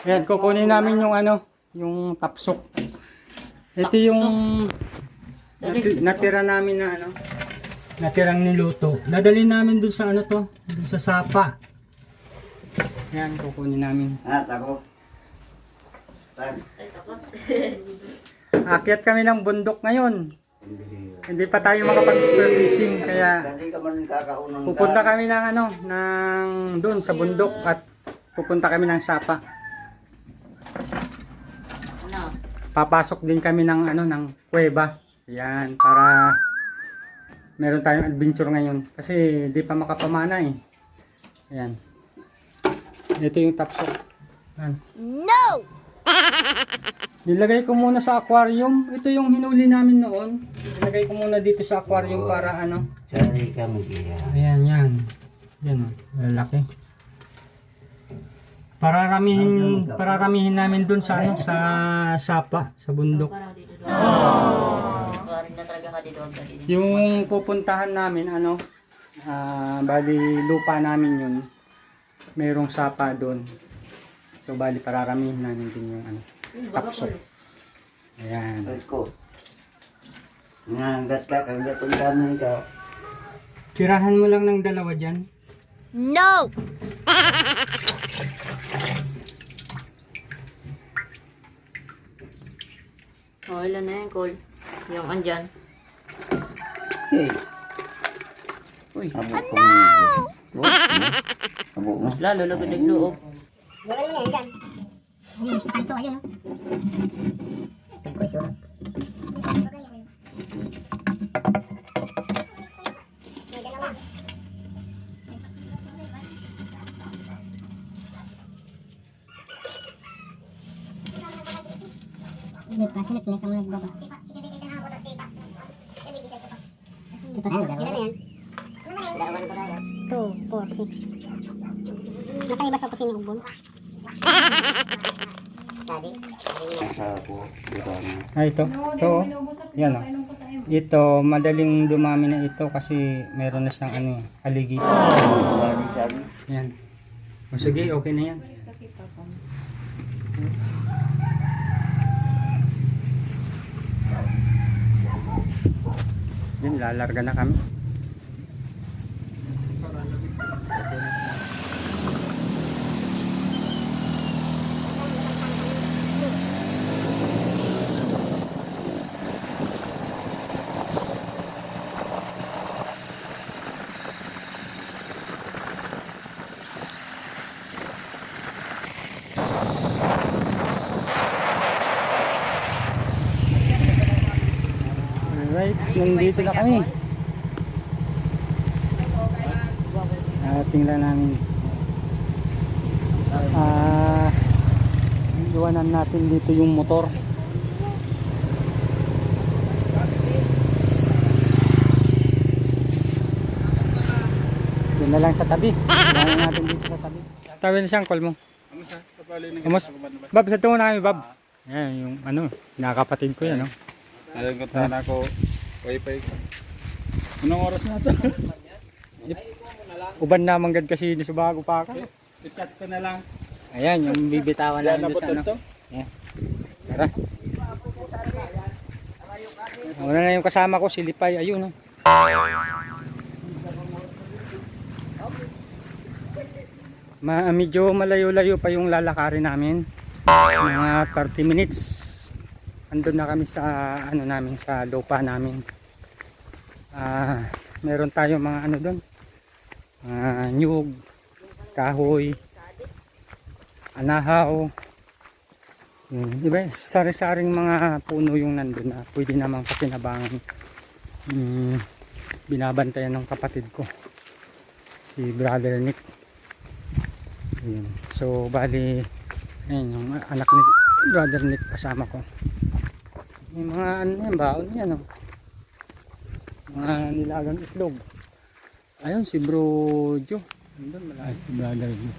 Ayan, kukunin namin yung ano, yung tapsok. Ito yung natira namin na ano, natirang niluto. Dadalhin namin dun sa ano to, dun sa sapa. Ayan, kukunin namin. Ako. Akyat kami ng bundok ngayon. Hindi pa tayo makapag-spear fishing, kaya Hindi ka man kakaunang pupunta kami ng ano, ng doon sa bundok at pupunta kami ng sapa. Papasok din kami ng ano, ng kuweba. Yan, para meron tayong adventure ngayon kasi di pa makapamana eh. Ayan. Ito yung tapsok. Ayan. No! Nilagay ko muna sa aquarium. Ito yung hinuli namin noon. Nilagay ko muna dito sa aquarium para ano. Sari ka mag-iya. Ayan, yan. Yan o, lalaki. Pararamihin namin dun sa ano, sa sapa, sa bundok. Yung pupuntahan namin ano, bali lupa namin yun. Mayroong sapa doon. So bali pararamihin namin din yung ano, tapsok. Ayan. Ko. Nangat ka, kagatong kami ikaw. Tirahan mo lang ng dalawa dyan. No! Oh, ilan na yan, Cole? Yung andyan. Hey. Uy. Abo ko mo. Abo mo. Mas lalo, lagod nagloob. Wala na yan dyan. Yun, sa kanto, ayun. Hindi pa, silip na kang nagbaba. Ilan na yan? 2, 4, 6. Nakaibas ako sinubon. Ako. Dito na. Ito. Ito. Oh. Yan o. Ito, madaling dumami na ito kasi meron na siyang ano, haligi. Sari. Yan. O sige, okay na yan. Yan, lalarga na kami. Alright, nandito na kami. Tingnan namin. Iwanan natin dito yung motor. Doon na lang sa tabi. Iwanan natin dito sa tabi. Tabi na siyang call mo. Amos. Bob, sa tungo na kami, Bob. Ayan, yung ano, nakakapatid ko yan, no? Nalagkutan ako wifi ko. Anong oras na ito? Uban na manggad kasi ni Subago pa ako. I-chat ko na lang. Ayan, yung bibitawan namin doon sa ano. to? Ayan. Tara. Una na yung kasama ko, si Lipay. Ayun, no? Medyo malayo-layo pa yung lalakarin namin. Mga 30 minutes. Andun na kami sa ano namin, sa lupa namin. Meron tayo mga ano doon. Nyug, kahoy, anahaw. Diba? Sari-saring mga puno yung nandun na pwede namang pakinabangan. Binabantayan ng kapatid ko, si Brother Nick. Yun. So bali, ayun, yung anak ni Brother Nick kasama ko. May mga ano yan, baon yan, oh. Mga nilagang itlog. Ayun si Bro Jo. Andun malaki si Brother Jo.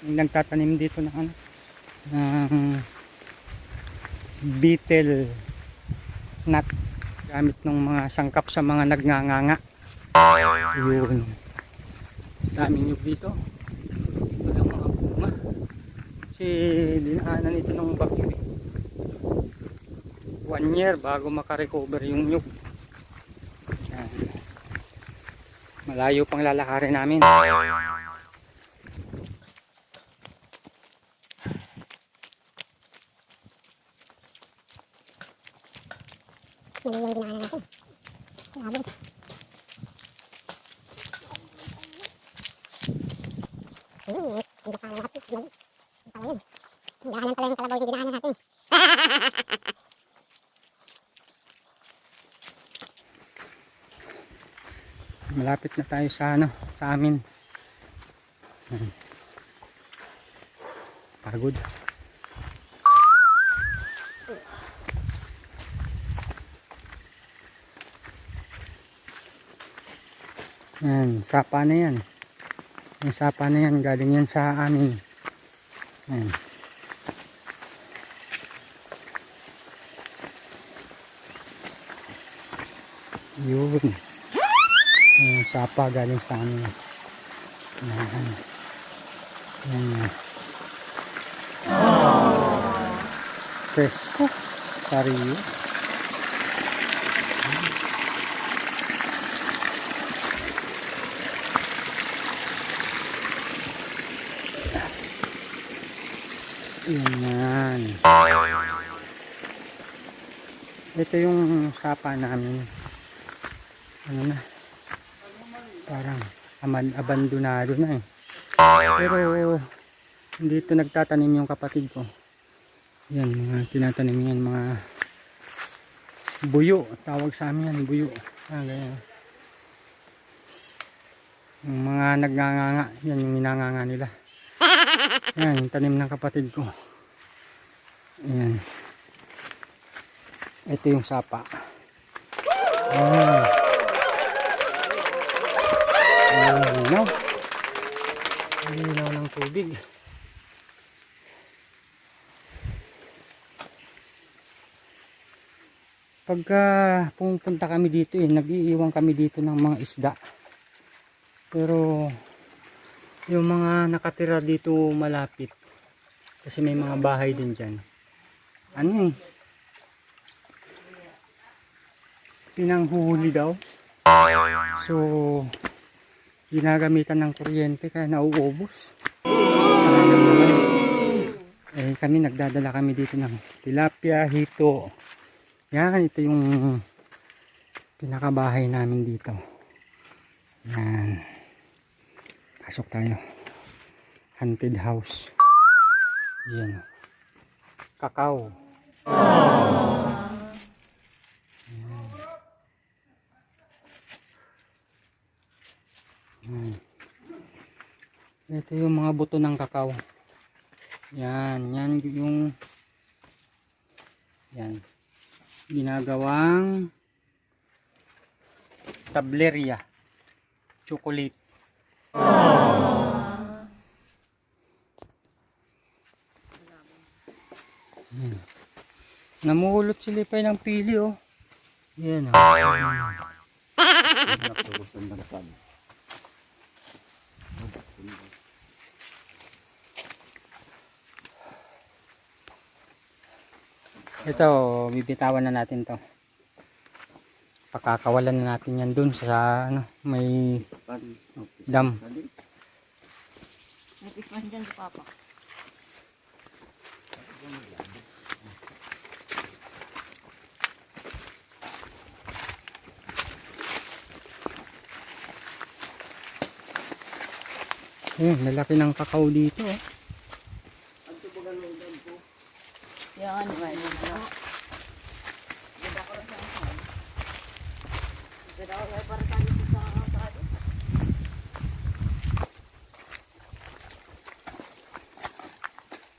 Yung nagtatanim dito ng ano, ng beetle nut gamit ng mga sangkap sa mga nagnanganga. Yun. daming nyug dito. Walang mga bunga. Kasi dinaanan ito ng bagyo eh. 1 year bago makarecover yung nyug. Yan. Malayo pang lalakarin namin. Yan yung dinaanan natin. Labos. Ayun, hindi pa lahat. Dinaanan pala yung kalabaw yung dinaanan natin. Malapit na tayo sa ano, sa amin. Pagod. Yan, sapa na yan. Yung sapa na yan, galing yan sa amin. Yan. Yun. Yung sapa galing sa amin. Yan. Yan. Presko. Sariyo. Yan. Ito yung sapa namin. Ano na? Parang abandonado na eh. Pero hindi ito nagtatanim yung kapatid ko. Yan, mga tinatanim yan, mga buyo. Tawag sa amin yan, buyo. Ganyan. Yung mga nagnganganga, yan yung minanganga nila. Yan, yung tanim ng kapatid ko. Ayan. Ito yung sapa. Ayan. Ayan, linaw. Linaw ng tubig. Pagka pumunta kami dito nag-iiwan kami dito ng mga isda. Pero yung mga nakatira dito malapit, kasi may mga bahay din dyan, ano pinanghuhuli daw. So ginagamitan ng kuryente kaya nauubos. Kami nagdadala kami dito ng tilapia, hito. Yan, ito yung pinakabahay namin dito. Yan. Pasok tayo. Haunted house. Yan. Kakao. Yan. Ito yung mga buto ng kakao. Yan. Yan yung yan. Ginagawang tableria. Chocolate. Namulot si Lipay ng pili oh. Yan oh. Ito, bibitawan na natin to. Pakakawalan na natin yan dun sa ano, may dam. May pisman dyan sa papa. Lalaki ng kakao dito oh. Yan, right. Ganda ko lang sa akin. Ganda ko lang para tayo sa akin.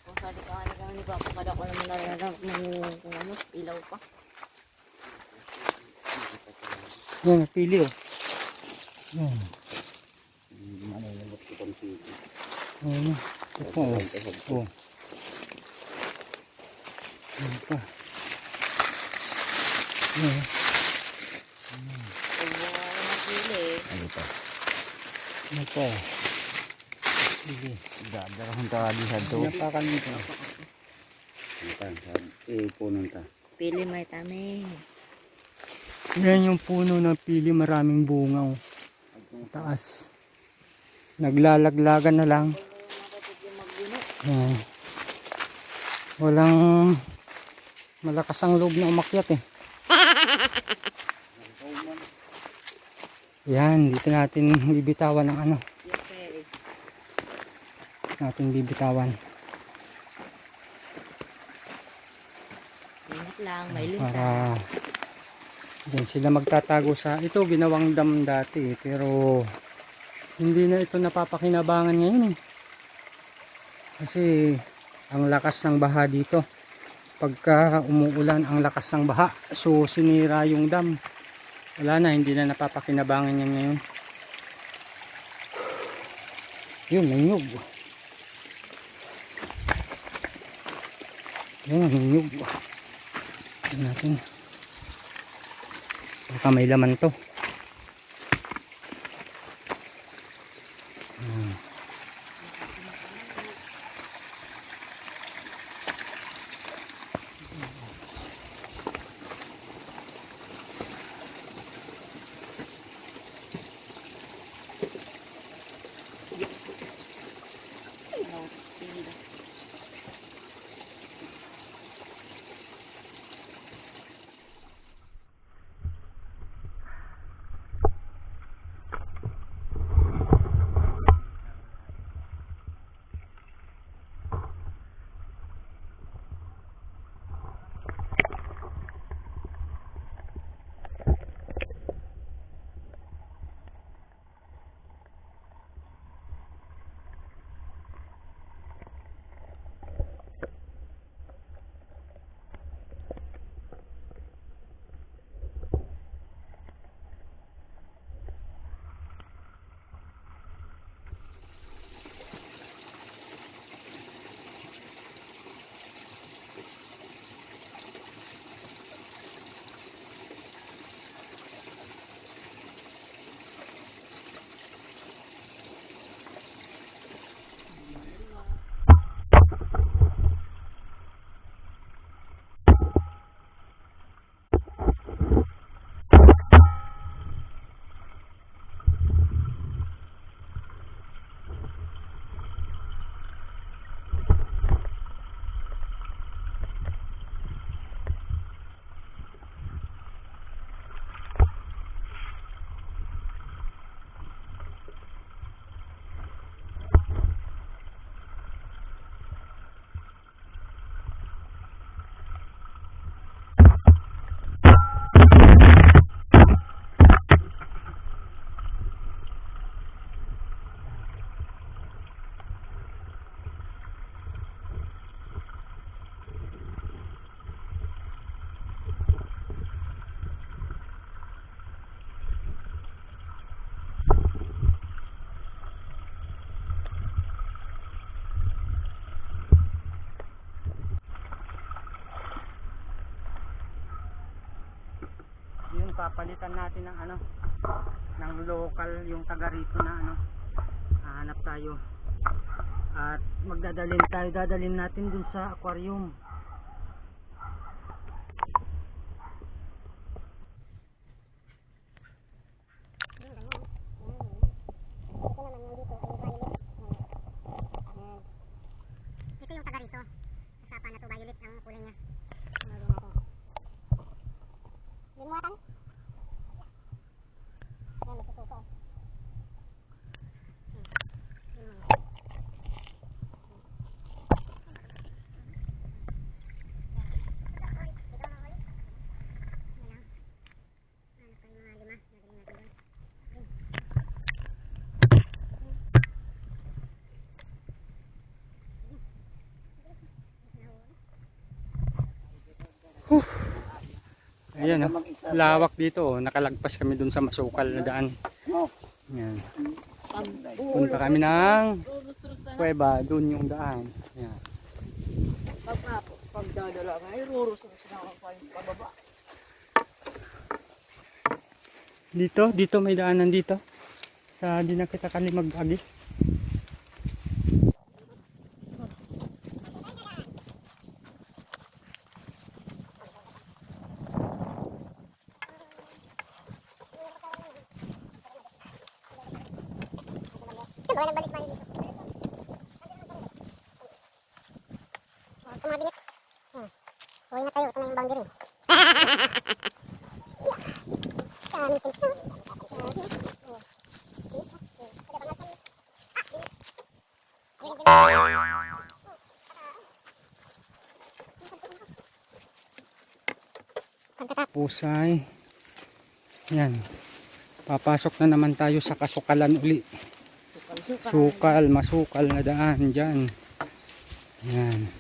Kung sali ka kami ni Papa, kada ko naman nalalang ng ilaw pa. Yan, napili oh. Yan. Ayan, ito oh. Oh. Ayan pa. Ayan. Kung mga napili. Ano pa? Ano po? Sige. Dadarahon ta di sa to. Pinapakan nito. Punon ta. Pili may tami. Yan yung puno ng pili, maraming bunga. Oh. Taas. Naglalaglagan na lang. Yan. Walang malakas ang loob na umakyat eh. Yan, dito natin bibitawan ng ano. Okay. Natin bibitawan. Ingat lang, may linta. Para diyan sila magtatago sa ito, ginawang dam dati pero hindi na ito napapakinabangan ngayon eh. Kasi ang lakas ng baha dito. Pagka umuulan ang lakas ng baha, so sinira yung dam. Wala na, hindi na napapakinabangan yan ngayon. Yun, may nyug. Yan, may nyug. Tignan natin. Baka may laman to. Yun, papalitan natin ng ano, ng local, yung taga rito na ano, hahanap tayo at dadalhin natin dun sa aquarium. Ito yung taga rito. Kasapa na to, violet ang kulay niya. Limuatan? Ayan, nagsusuko. Ayan, oh. Lawak dito, oh. Nakalagpas kami dun sa masukal na daan. Ayan. Punta kami ng kuweba, dun yung daan. Ayan. Pagdadala nga, irurusot na ako pababa. Dito may daanan dito. Sa di na kita kalimag-agi. Ito, wala balik man dito. Tumabinit. Huwag na tayo, ito na yung boundary. Saan ito? Pusay. Yan. Papasok na naman tayo sa kasukalan uli. Sukal, masukal na daan dyan. Yan.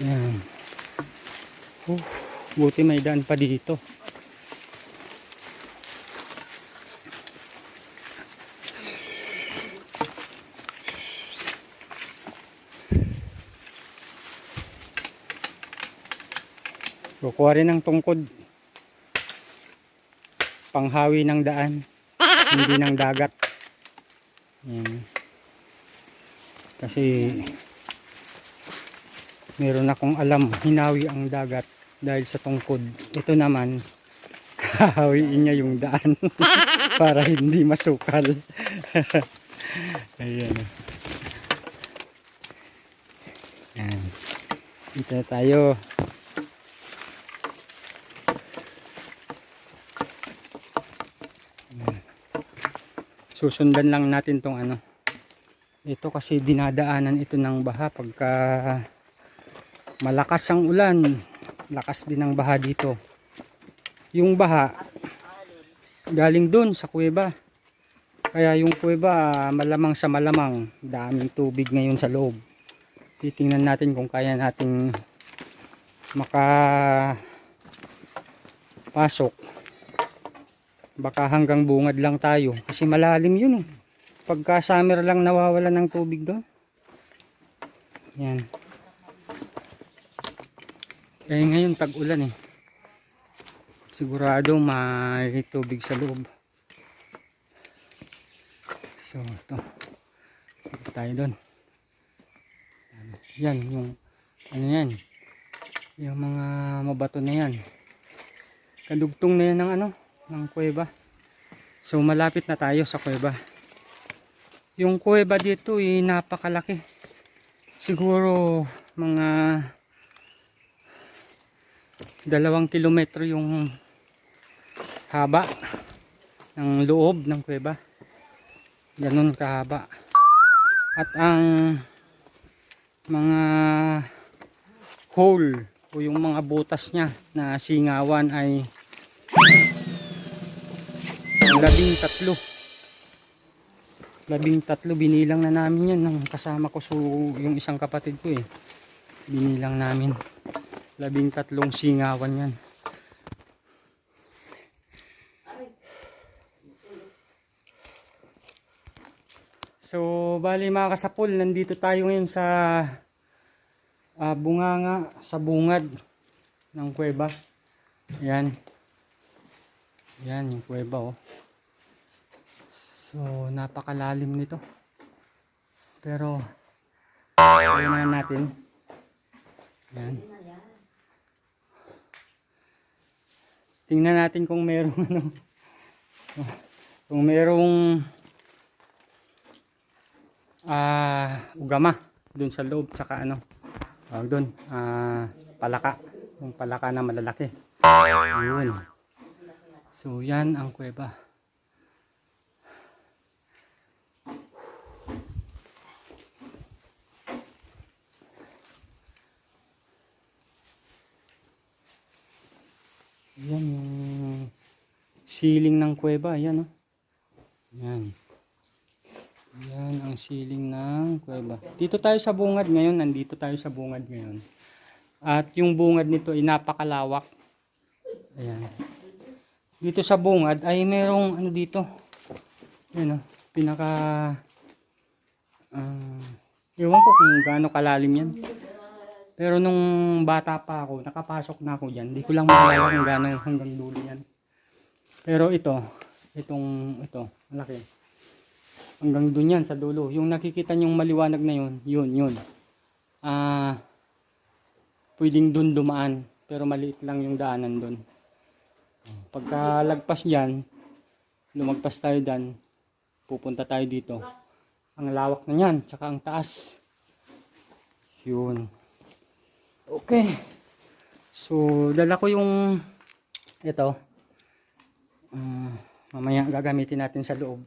Yan. Buti may daan pa dito. Kukuha rin ng tungkod. Panghawi ng daan. Hindi ng dagat. Yan. Kasi meron akong alam, hinawi ang dagat dahil sa tungkod. Ito naman, hahawiin niya yung daan para hindi masukal. Ayan. Yan. Dito na tayo. Susundan lang natin tong ano. Ito kasi dinadaanan ito ng baha pagka malakas ang ulan. Lakas din ang baha dito. Yung baha galing dun sa kuweba. Kaya yung kuweba malamang sa malamang. Daming tubig ngayon sa loob. Titingnan natin kung kaya nating makapasok. Baka hanggang bungad lang tayo kasi malalim yun eh. Pagka summer lang nawawala ng tubig doon. Yan. Kaya ngayon tag-ulan eh. Sigurado may tubig sa loob. So ito. Ito tayo doon. Yan yung ano yan. Yung mga mabato na yan. Kadugtong na yan ng ano. Ng kuweba. So malapit na tayo sa kuweba. Yung kuweba dito ay napakalaki. Siguro mga 2 kilometro yung haba ng loob ng kuweba. Ganun kahaba. At ang mga hole o yung mga butas niya na singawan ay 13 binilang na namin yan ng kasama ko, so yung isang kapatid ko eh, binilang namin 13 singawan yan. So bali mga kasapol, nandito tayo ngayon sa bunganga, sa bungad ng kuweba. Yan yung kuweba oh. So napakalalim nito. Pero kaya na natin. Yan. Tingnan natin kung merong ano. Kung merong ugama dun sa loob, tsaka ano. Doon palaka. Yung palaka na malalaki. Ayun. So yan ang kuweba. Yan yung ceiling ng kuweba. Yan oh. Yan. Yan ang ceiling ng kuweba. Dito tayo sa bungad ngayon. Nandito tayo sa bungad ngayon. At yung bungad nito ay napakalawak. Ayan. Dito sa bungad ay merong ano dito. Yan oh. Pinaka ewan ko kung gaano kalalim yan. Pero nung bata pa ako, nakapasok na ako dyan. Di ko lang maalala kung gaano hanggang dulo yan. Pero ito, malaki. Hanggang dun yan sa dulo. Yung nakikita nyong maliwanag na yun. Pwedeng dun dumaan. Pero maliit lang yung daanan dun. Pagka lagpas dyan, lumagpas tayo dyan, pupunta tayo dito. Ang lawak na yan, tsaka ang taas. Yun. Okay. So, dala ko yung ito. Mamaya gagamitin natin sa loob.